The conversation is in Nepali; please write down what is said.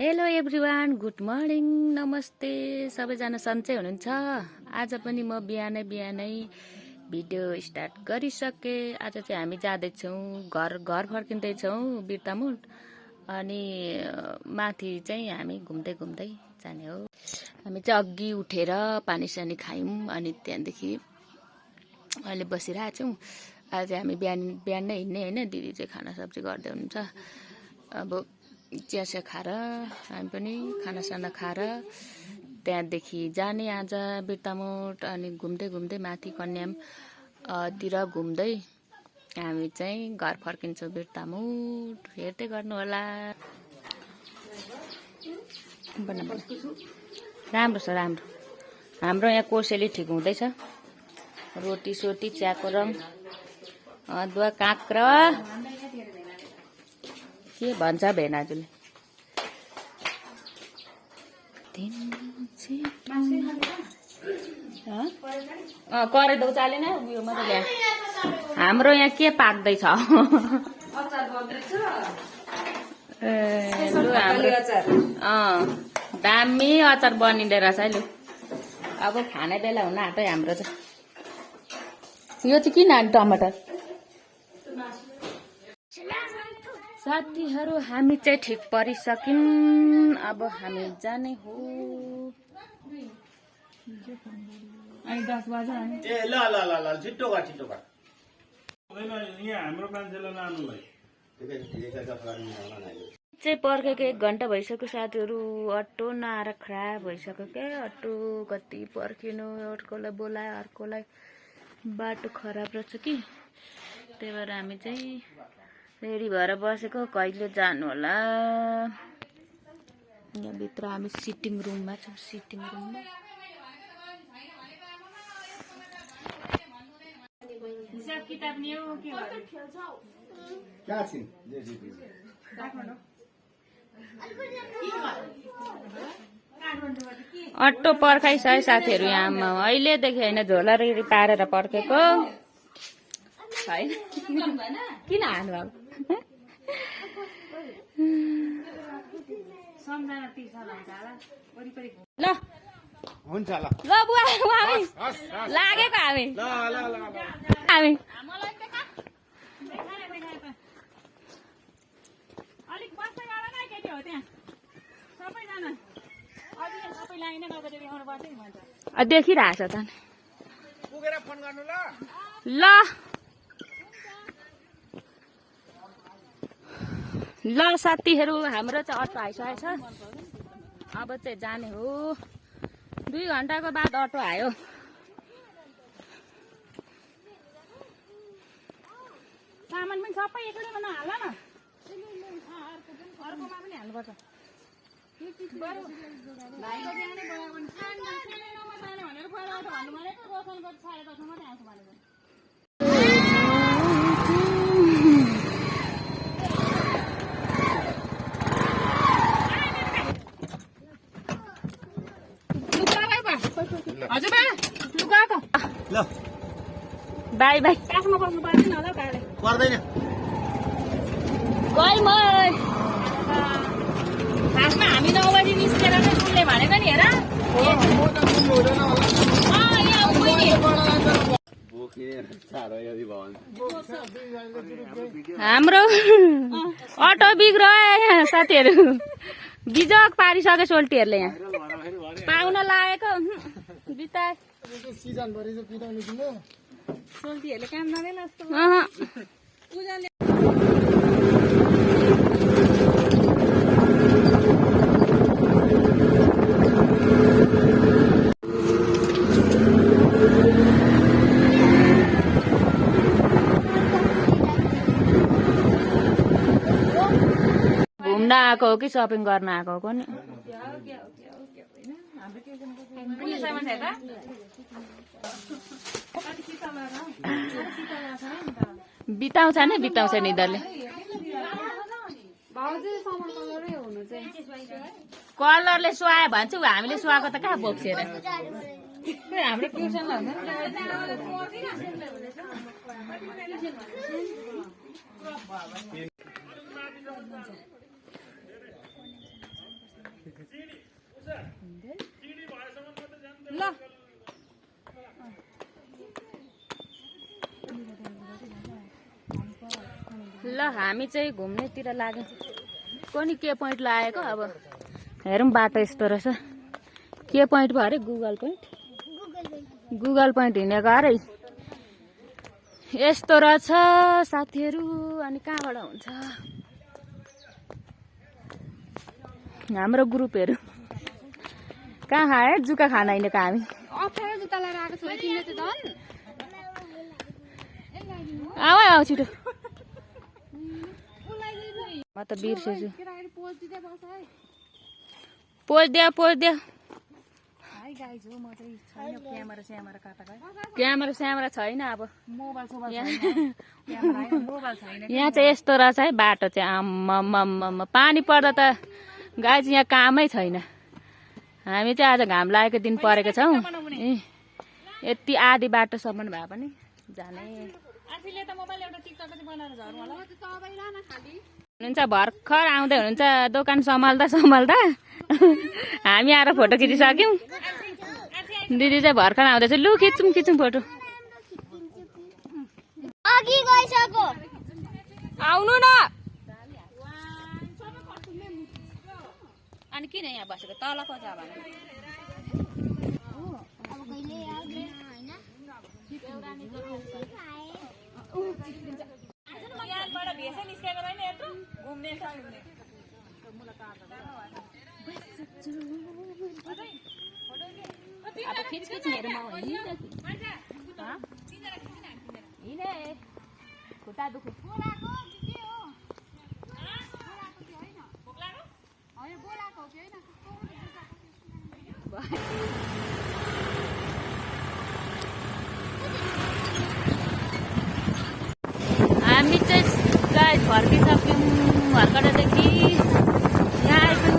हेलो एभ्रिवान, गुड मर्निङ, नमस्ते। सबैजना सन्चै हुनुहुन्छ? आज पनि म बिहानै भिडियो स्टार्ट गरिसकेँ। आज चाहिँ हामी जाँदैछौँ, घर फर्किँदैछौँ बिर्तामुट। अनि माथि चाहिँ हामी घुम्दै जाने हो। हामी चाहिँ अघि उठेर पानी खायौँ अनि त्यहाँदेखि अहिले बसिरहेको छौँ। आज हामी बिहान नै हिँड्ने होइन, दिदी चाहिँ खाना सब्जी गर्दै हुनुहुन्छ। अब चिया खाएर हामी पनि खानासाना खाएर त्यहाँदेखि जाने आज बिर्तामुट। अनि घुम्दै माथि कन्यामतिर घुम्दै हामी चाहिँ घर फर्किन्छौँ बिर्तामुट। हेर्दै गर्नु होला। राम्रो छ, राम्रो। हाम्रो यहाँ कोसेली ठिक हुँदैछ। रोटी सोटी, चियाको रङ, अदुवा, काँक्रा के भन्छ भेनाजुले। करे दौ चालेन उयो मात्रै ल्याए। हाम्रो यहाँ के पाक्दैछ? दामी अचार बनिँदै रहेछ है। लु अब खाने बेला हुन आँट्यो हाम्रो चाहिँ। यो चाहिँ किन टमाटर? साथीहरू हामी चाहिँ ठिक परिसक्यौँ। अब हामी जाने हो। 10 बजे ए ल छिटो गर यहाँ हाम्रो मान्छेलाई लानुलाई चाहिँ पर्खेको 1 घन्टा भइसक्यो साथीहरू। अटो नआएर खराब भइसक्यो क्या। अटो कति पर्खिनु, अर्कोलाई बोलायो, अर्कोलाई बाटो खराब रहेछ कि। त्यही भएर हामी चाहिँ रेडी भएर बसेको। कहिले जानु होला। यहाँभित्र हामी सिटिङ रुममा छौँ। सिटिङ रुममा हिसाब किताब नि हो के अटो पर्खाइसक्यो साथीहरू। यहाँ अहिलेदेखि होइन, झोला रेडी पारेर पर्खेको छैन। किन हाल्नु अब? ल हुन्छ ल ल बुवा लागेको हामी देखिरहेछ त। पुगेर फोन गर्नु ल। ल साथीहरू, हाम्रो चाहिँ अटो आइसकेको छ। अब चाहिँ जाने हो। 2 घन्टाको बाद अटो आयो। सामान पनि सबै एक्लैमा नहाल न, अर्कोमा पनि हाल्नुपर्छ। ल बाई काखमा बस्नु पर्दैन होला काले पर्दैन। गई म खासमा हामी 9 बजी निस्केर चाहिँ उसले भनेको नि। हेर हाम्रो अटो बिग्रियो साथीहरू। बिजोग पारिसक्यो सोल्टीहरूले। यहाँ पाउन लागेको बिताए सोल्टीहरूले काम गरेन जस्तो। घुम्न आएको हो कि सपिङ गर्न आएको हो कुनै? बिताउँछ नि यिनीहरूले। कलरले सुहायो भन्छ। हामीले सुहाएको त कहाँ बोक्सेर। हाम्रो ट्युसन ल ल हामी चाहिँ घुम्नेतिर लाग्यौँ कुनै के पोइन्ट लागेको अब हेरौँ बाटो यस्तो रहेछ के पोइन्ट भयो अरे गुगल पोइन्ट हिँडेको अरे यस्तो रहेछ साथीहरू अनि कहाँबाट हुन्छ हाम्रो ग्रुपहरू कहाँ खायो जुका खान हिँडेको हामी अप्ठ्यारो जुत्ता लगाएर आएको छु है तिमीले चाहिँ झन् आऊ छिटो म त बिर्सेछु केटाकेटी पोज दिँदै बस है पोज दियो हाई गाइज हो म चाहिँ छैन क्यामेरा काटेको है क्यामेरा छैन अब मोबाइल सोबाइल छैन क्यामेरा होइन मोबाइल छैन यहाँ चाहिँ यस्तो रहेछ है बाटो चाहिँ आम्मामामा पानी पर्दा त गाई चाहिँ यहाँ कामै छैन हामी चाहिँ आज घाम लागेको दिन परेको छौँ यति आधी बाटोसम्म भए पनि जाने आफैले त मोबाइल एउटा टिकटक चाहिँ बनाएर झर्नु होला सबैलाई न खाली हुनुहुन्छ भर्खर आउँदै हुनुहुन्छ दोकान सम्हाल्दा हामी आएर फोटो खिचिसक्यौँ दिदी चाहिँ भर्खर आउँदैछ लु खिचौँ फोटो अघि गइसक्यो आउनु न अनि किन यहाँ बसेको तल खोज अब अब कहिले आउँदैन हैन यहाँबाट भेष निस्केको छैन यत्रो घुम्ने अब खिच मेरो हिँडे खुट्टा दुख्यो हामी चाहिँ गाई फर्किसक्यौँ घरबाटदेखि यहाँ आइपुग्यौँ